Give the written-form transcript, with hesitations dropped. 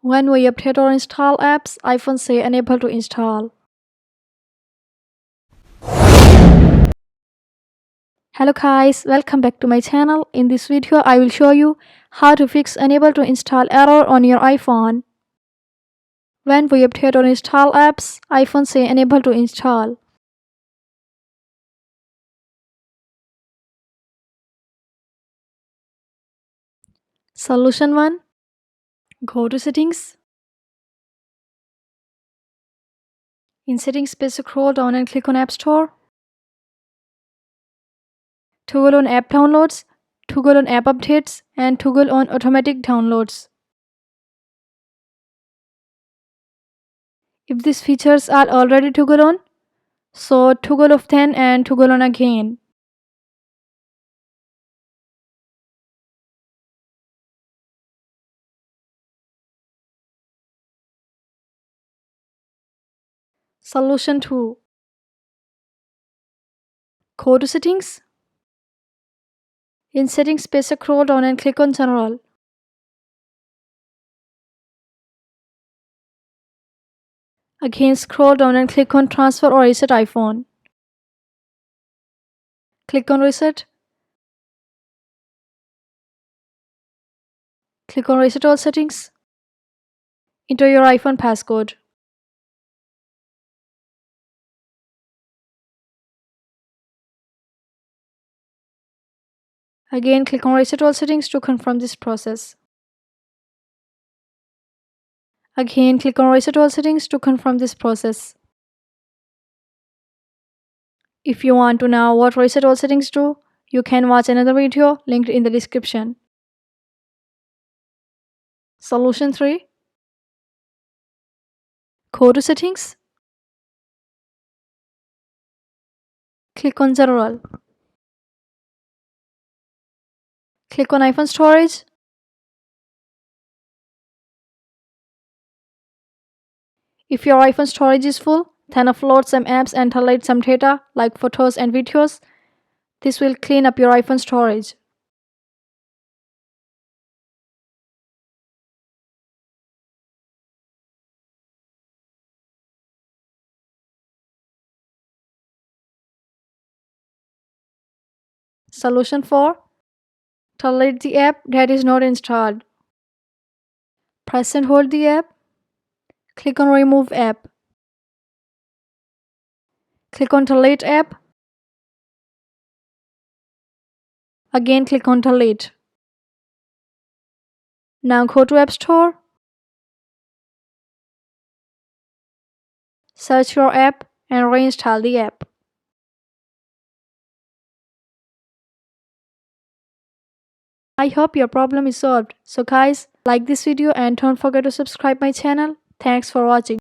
When we update or install apps, iPhone say unable to install. Hello guys, welcome back to my channel. In this video, I will show you how to fix unable to install error on your iPhone. When we update or install apps, iPhone say unable to install. Solution 1. Go to Settings. In Settings page, scroll down and click on App Store. Toggle on App Downloads, toggle on App Updates, and toggle on Automatic Downloads. If these features are already toggled on, so toggle off then and toggle on again. Solution 2. Go to Settings. In Settings page, scroll down and click on General. Again, scroll down and click on Transfer or Reset iPhone. Click on Reset. Click on Reset all settings. Enter your iPhone passcode. Again, click on Reset all settings to confirm this process. Again, click on Reset all settings to confirm this process. If you want to know what Reset all settings do, you can watch another video linked in the description. Solution 3. Go to Settings. Click on General. Click on iPhone Storage. If your iPhone storage is full, then upload some apps and delete some data like photos and videos. This will clean up your iPhone storage. Solution 4. Delete the app that is not installed. Press and hold the app. Click on Remove app. Click on Delete app. Again, click on Delete. Now go to App Store. Search your app and reinstall the app. I hope your problem is solved. So guys, like this video and don't forget to subscribe my channel. Thanks for watching.